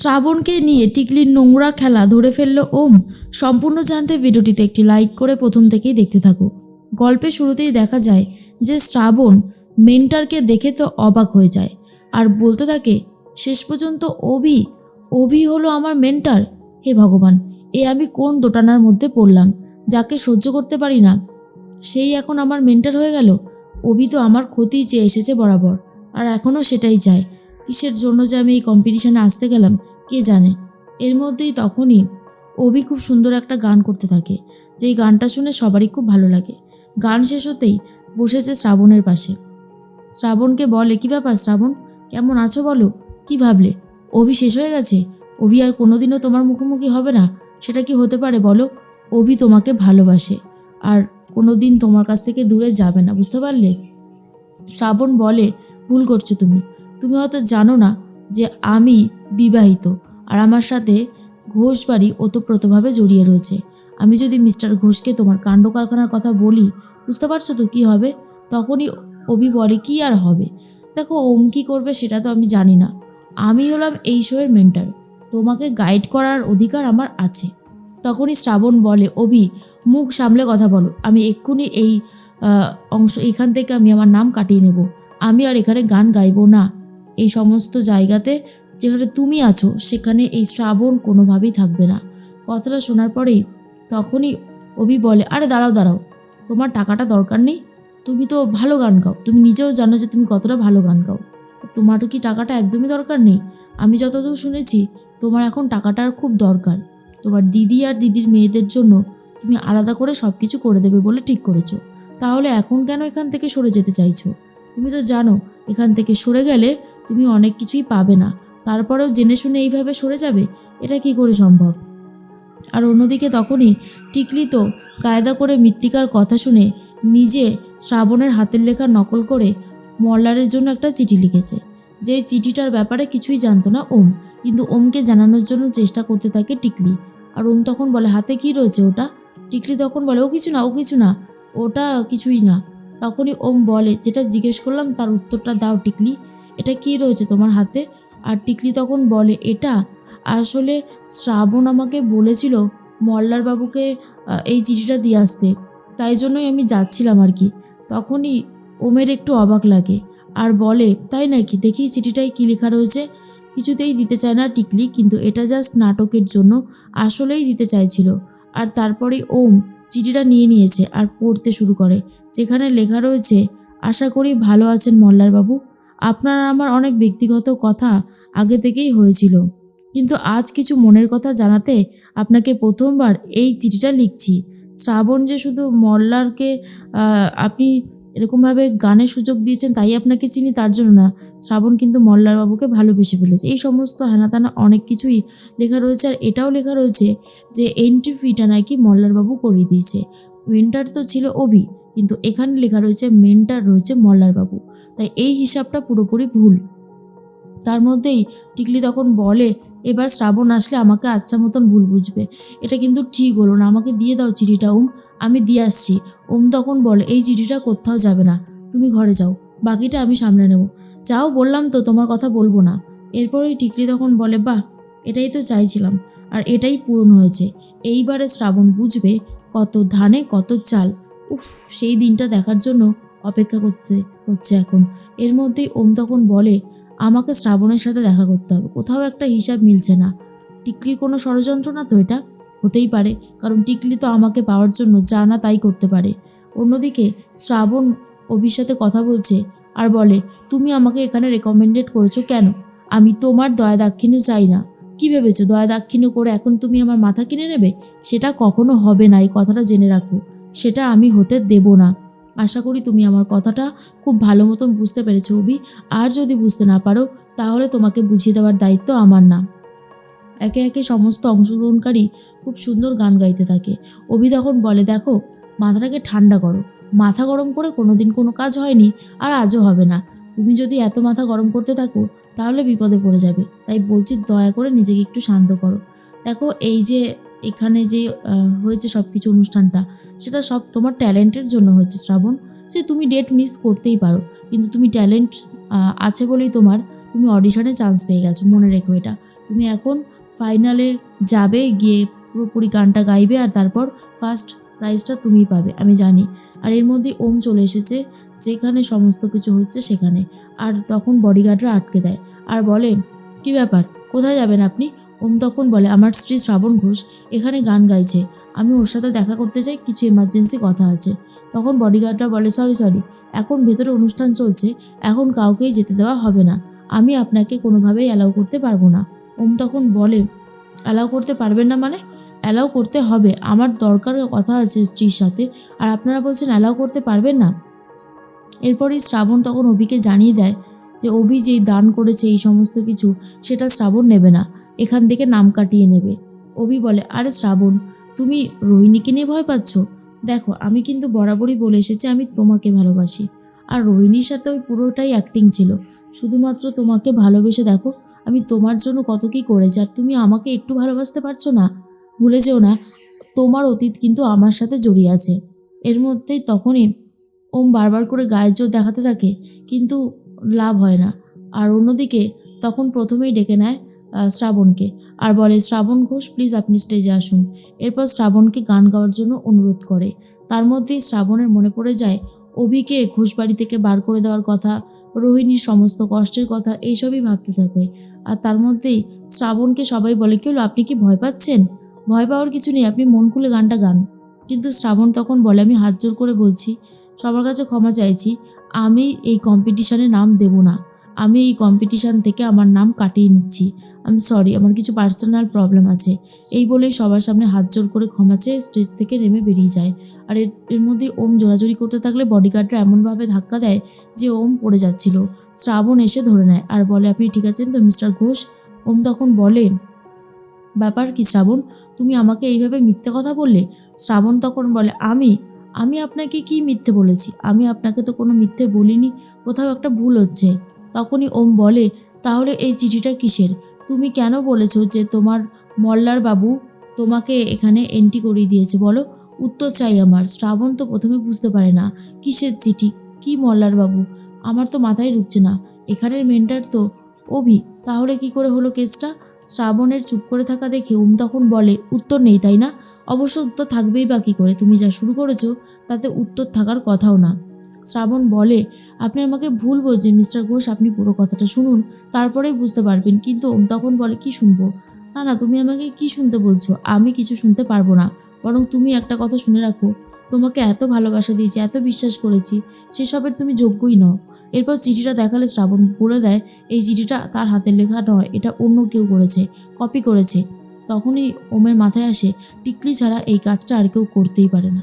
শ্রাবণকে নিয়ে টিকলির নোংরা খেলা ধরে ফেলল ওম। সম্পূর্ণ জানতে ভিডিওটিতে একটি লাইক করে প্রথম থেকেই দেখতে থাকো। গল্পের শুরুতেই দেখা যায় যে শ্রাবণ মেন্টারকে দেখে তো অবাক হয়ে যায় আর বলতে থাকে শেষ পর্যন্ত অভি হলো আমার মেন্টার। হে ভগবান, আমি কোন দোটানার মধ্যে পড়লাম? যাকে সহ্য করতে পারি না সেই এখন আমার মেন্টার হয়ে গেল। অভি তো আমার ক্ষতিই চেয়ে এসেছে বরাবর, আর এখনও সেটাই চায়। কিসের জন্য যে আমি এই কম্পিটিশানে আসতে গেলাম কে জানে। এর মধ্যেই তখনই অভি খুব সুন্দর একটা গান করতে থাকে, যেই গানটা শুনে সবারই খুব ভালো লাগে। গান শেষ হতেই বসেছে শ্রাবণের পাশে। শ্রাবণকে বলে, কী ব্যাপার শ্রাবণ, কেমন আছো বলো? কি ভাবলে অভি শেষ হয়ে গেছে? অভি আর কোনোদিনও তোমার মুখোমুখি হবে না? সেটা কি হতে পারে বলো? অভি তোমাকে ভালোবাসে আর কোনো দিন তোমার কাছ থেকে দূরে যাবে না, বুঝতে পারলে? শ্রাবণ বলে, ভুল করছো তুমি। তুমি হয়তো জানো না যে আমি বিবাহিত আর আমার সাথে ঘোষ বাড়ি ওতপ্রোতভাবে জড়িয়ে রয়েছে। আমি যদি মিস্টার ঘোষকে তোমার কাণ্ড কারখানার কথা বলি, বুঝতে পারছো তো কী হবে? তখনই অভি বলে, কি আর হবে? দেখো, ওম কী করবে সেটা তো আমি জানি না। আমি হলাম এই শোয়ের মেন্টার, তোমাকে গাইড করার অধিকার আমার আছে। তখনই শ্রাবণ বলে, অভি মুখ সামলে কথা বলো। আমি এক্ষুনি এই অংশ এখান থেকে আমি আমার নাম কাটিয়ে নেব। আমি আর এখানে গান গাইবো না। এই সমস্ত জায়গাতে যেখানে তুমি আছো সেখানে এই শ্রাবণ কোনোভাবেই থাকবে না। কথাটা শোনার পরেই তখনই অভি বলে, আরে দাঁড়াও দাঁড়াও, তোমার টাকাটা দরকার নেই। তুমি তো ভালো গান গাও, তুমি নিজেও জানো যে তুমি কতটা ভালো গান গাও। তোমারও কি টাকাটা একদমই দরকার নেই? আমি যতদূর শুনেছি তোমার এখন টাকাটার খুব দরকার। তোমার দিদি আর দিদির মেয়েদের জন্য তুমি আলাদা করে সব কিছু করে দেবে বলে ঠিক করেছো। তাহলে এখন কেন এখান থেকে সরে যেতে চাইছো? তুমি তো জানো এখান থেকে সরে গেলে তুমি অনেক কিছুই পাবে না। তারপরেও জেনে শুনে এইভাবে সরে যাবে, এটা কি করে সম্ভব? আর অন্যদিকে তখনই টিকলি তো কায়দা করে মৃত্তিকার কথা শুনে নিজে শ্রাবণের হাতের লেখা নকল করে মল্লারের জন্য একটা চিঠি লিখেছে। যে চিঠিটার ব্যাপারে কিছুই জানতো না ওম, কিন্তু ওমকে জানানোর জন্য চেষ্টা করতে থাকে টিকলি। আর ওম তখন বলে, হাতে কি রয়েছে ওটা? টিকলি তখন বলে, ও কিছু না, ওটা কিছুই না। তখনই ওম বলে, যেটা জিজ্ঞেস করলাম তার উত্তরটা দাও টিকলি, এটা কি রয়েছে তোমার হাতে? আর টিকলি তখন বলে, এটা আসলে শ্রাবণ আমাকে বলেছিল মল্লার বাবুকে এই চিঠিটা দিয়ে আসতে, তাই জন্যই আমি যাচ্ছিলাম আর কি। তখনই ওমের একটু অবাক লাগে আর বলে, তাই নাকি, দেখি চিঠিটায় কী লেখা রয়েছে। কিছুতেই দিতে চায় না টিকলি, কিন্তু এটা জাস্ট নাটকের জন্য আসলেই দিতে চাইছিল। আর তারপরে ওম চিঠিটা নিয়ে নিয়েছে আর পড়তে শুরু করে, যেখানে লেখা রয়েছে, আশা করি ভালো আছেন মল্লারবাবু। আপনার আমার অনেক ব্যক্তিগত কথা আগে থেকেই হয়েছিল, কিন্তু আজ কিছু মনের কথা জানাতে আপনাকে প্রথমবার এই চিঠিটা লিখছি। শ্রাবণ যে শুধু মল্লারকে আপনি এরকমভাবে গানের সুযোগ দিয়েছেন তাই আপনাকে চিনি তার জন্য না, শ্রাবণ কিন্তু মল্লারবাবুকে ভালোবেসে ফেলেছে। এই সমস্ত হেনাতানা অনেক কিছুই লেখা রয়েছে। আর এটাও লেখা রয়েছে যে এন্ট্রি ফিটা নাকি মল্লারবাবু করিয়ে দিয়েছে। মেন্টার তো ছিল অভি, কিন্তু এখানে লেখা রয়েছে মেন্টার রয়েছে মল্লারবাবু, তাই এই হিসাবটা পুরোপুরি ভুল। তার মধ্যেই টিকলি তখন বলে, এবার শ্রাবণ আসলে আমাকে আচ্ছা মতন ভুল বুঝবে। এটা কিন্তু ঠিক হলো না, আমাকে দিয়ে দাও চিঠিটা ওম, আমি দিয়ে আসছি। ওম তখন বলে, এই চিঠিটা কোথাও যাবে না, তুমি ঘরে যাও, বাকিটা আমি সামলে নেব। যাও বললাম তো, তোমার কথা বলবো না। এরপরেই টিকলি তখন বলে, বাহ, এটাই তো চাইছিলাম আর এটাই পূরণ হয়েছে। এইবারে শ্রাবণ বুঝবে কত ধানে কত চাল। উফ, সেই দিনটা দেখার জন্য অপেক্ষা করতে হচ্ছে এখন। এর মধ্যেই ওম তখন বলে, আমাকে শ্রাবণের সাথে দেখা করতে হবে, কোথাও একটা হিসাব মিলছে না। টিকলির কোনো ষড়যন্ত্র না তো এটা? হতেই পারে, কারণ টিকলি তো আমাকে পাওয়ার জন্য যা না তাই করতে পারে। অন্যদিকে শ্রাবণ অভির সাথে কথা বলছে আর বলে, তুমি আমাকে এখানে রেকমেন্ডেড করেছো কেন? আমি তোমার দয়া দাক্ষিণ্য চাই না। কি ভেবেছো দয়া দাক্ষিণ্য করে এখন তুমি আমার মাথা কিনে নেবে? সেটা কখনো হবে না, এই কথাটা জেনে রাখো। সেটা আমি হতে দেব না। আশা করি তুমি আমার কথাটা খুব ভালো মতন বুঝতে পেরেছো অভি। আর যদি বুঝতে না পারো তাহলে তোমাকে বুঝিয়ে দেওয়ার দায়িত্ব আমার না। একে একে সমস্ত অংশগ্রহণকারী খুব সুন্দর গান গাইতে থাকে। অভি তখন বলে, দেখো, মাথাটাকে ঠান্ডা করো। মাথা গরম করে কোনোদিন কোনো কাজ হয়নি, আর আজও হবে না। তুমি যদি এত মাথা গরম করতে থাকো তাহলে বিপদে পড়ে যাবে। তাই বলছি, দয়া করে নিজেকে একটু শান্ত করো। দেখো, এই যে এখানে যে হয়েছে সব কিছু অনুষ্ঠানটা, সেটা সব তোমার ট্যালেন্টের জন্য হয়েছে শ্রাবণ। যে তুমি ডেট মিস করতেই পারো, কিন্তু তুমি ট্যালেন্ট আছে বলেই তুমি অডিশনে চান্স পেয়ে গেছো, মনে রেখো এটা। তুমি এখন ফাইনালে যাবে, গিয়ে পুরোপুরি গানটা গাইবে আর তারপর ফার্স্ট প্রাইজটা তুমিই পাবে, আমি জানি। আর এর মধ্যে ওম চলে এসেছে যেখানে সমস্ত কিছু হচ্ছে সেখানে। আর তখন বডিগার্ডরা আটকে দেয় আর বলে, কি ব্যাপার, কোথায় যাবেন আপনি? ওম তখন বলে, আমার স্ত্রী শ্রাবণ ঘোষ এখানে গান গাইছে, আমি ওর সাথে দেখা করতে চাই, কিছু এমার্জেন্সি কথা আছে। তখন বডিগার্ডরা বলে, সরি, এখন ভেতরে অনুষ্ঠান চলছে, এখন কাউকেই যেতে দেওয়া হবে না, আমি আপনাকে কোনোভাবেই অ্যালাউ করতে পারবো না। ওম তখন বলে, অ্যালাউ করতে পারবেন না মানে? অ্যালাউ করতে হবে, আমার দরকার কথা আছে স্ত্রীর সাথে, আর আপনারা বলছেন অ্যালাউ করতে পারবেন না। এরপরই শ্রাবণ তখন অভিকে জানিয়ে দেয় যে অভি যেই দান করেছে এই সমস্ত কিছু, সেটা শ্রাবণ নেবে না, এখান থেকে নাম কাটিয়ে নেবে। অভি বলে, আরে শ্রাবণ, তুমি রোহিণীকে নিয়ে ভয় পাচ্ছ? দেখো, আমি কিন্তু বরাবরই বলে এসেছি আমি তোমাকে ভালোবাসি, আর রোহিণীর সাথে ওই পুরোটাই অ্যাক্টিং ছিল, শুধুমাত্র তোমাকে ভালোবেসে দেখো আমি তোমার জন্য কত কী করেছি, আর তুমি আমাকে একটু ভালোবাসতে পারছো না? ভুলে যেও না, তোমার অতীত কিন্তু আমার সাথে জড়িয়ে আছে। এর মধ্যেই তখনই ওম বারবার করে গায়ের জোর দেখাতে থাকে, কিন্তু লাভ হয় না। আর অন্যদিকে তখন প্রথমেই ডেকে নেয় শ্রাবণকে আর বলে, শ্রাবণ ঘোষ প্লিজ আপনি স্টেজে আসুন। এরপর শ্রাবণকে গান গাওয়ার জন্য অনুরোধ করে। তার মধ্যেই শ্রাবণের মনে পড়ে যায় অভিকে ঘোষবাড়ি থেকে বার করে দেওয়ার কথা, রোহিণীর সমস্ত কষ্টের কথা, এইসবই ভাবতে থাকে। আর তার মধ্যেই শ্রাবণকে সবাই বলে, কি হলো, আপনি কি ভয় পাচ্ছেন? ভয় পাওয়ার কিছু নেই, আপনি মন খুলে গানটা গান। কিন্তু শ্রাবণ তখন বলে, আমি হাত জোর করে বলছি, সবার কাছে ক্ষমা চাইছি, আমি এই কম্পিটিশানে নাম দেব না, আমি এই কম্পিটিশান থেকে আমার নাম কাটিয়ে নিচ্ছি, আমি সরি, আমার কিছু পার্সোনাল প্রবলেম আছে। এই বলেই সবার সামনে হাত জোর করে ক্ষমা চেয়ে স্টেজ থেকে নেমে বেরিয়ে যায়। আর এর মধ্যে ওম জোরাজুরি করতে থাকলে বডিগার্ডরা এমনভাবে ধাক্কা দেয় যে ওম পড়ে যাচ্ছিল। শ্রাবণ এসে ধরে নেয় আর বলে, আপনি ঠিক আছেন তো মিস্টার ঘোষ? ওম তখন বলে, ব্যাপার কি শ্রাবণ, তুমি আমাকে এইভাবে মিথ্যে কথা বললে? শ্রাবণ তখন বলে, আমি আপনাকে কি মিথ্যে বলেছি? আমি আপনাকে তো কোনো মিথ্যে বলিনি, কোথাও একটা ভুল হচ্ছে। তখনই ওম বলে, তাহলে এই চিঠিটা কিসের? তুমি কেন বলেছো যে তোমার মল্লার বাবু তোমাকে এখানে এন্ট্রি করিয়ে দিয়েছে, বলো, উত্তর চাই আমার। শ্রাবণ তো প্রথমে বুঝতে পারে না কিসের চিঠি, কি মল্লার বাবু, আমার তো মাথায় ঢুকছে না, এখানের মেন্টার তো অভি, তাহলে কি করে হলো কেসটা? শ্রাবণের চুপ করে থাকা দেখে ওম তখন বলে, উত্তর নেই তাই না? অবশ্য উত্তর থাকবেই বা কী করে, তুমি যা শুরু করেছো তাতে উত্তর থাকার কথাও না। শ্রাবণ বলে, আপনি আমাকে ভুল বলছেন মিস্টার ঘোষ, আপনি পুরো কথাটা শুনুন, তারপরেই বুঝতে পারবেন। কিন্তু ওম তখন বলে, কি শুনবো? না, তুমি আমাকে কি শুনতে বলছো? আমি কিছু শুনতে পারবো না, বরং তুমি একটা কথা শুনে রাখো, তোমাকে এত ভালোবাসা দিয়েছি, এত বিশ্বাস করেছি, সেসবের তুমি যোগ্যই নও। এরপর চিঠিটা দেখালে শ্রাবণ বলে দেয়, এই চিঠিটা তার হাতের লেখা নয়, এটা অন্য কেউ করেছে, কপি করেছে। তখনই ওমের মাথায় আসে, টিকলি ছাড়া এই কাজটা আর কেউ করতেই পারে না।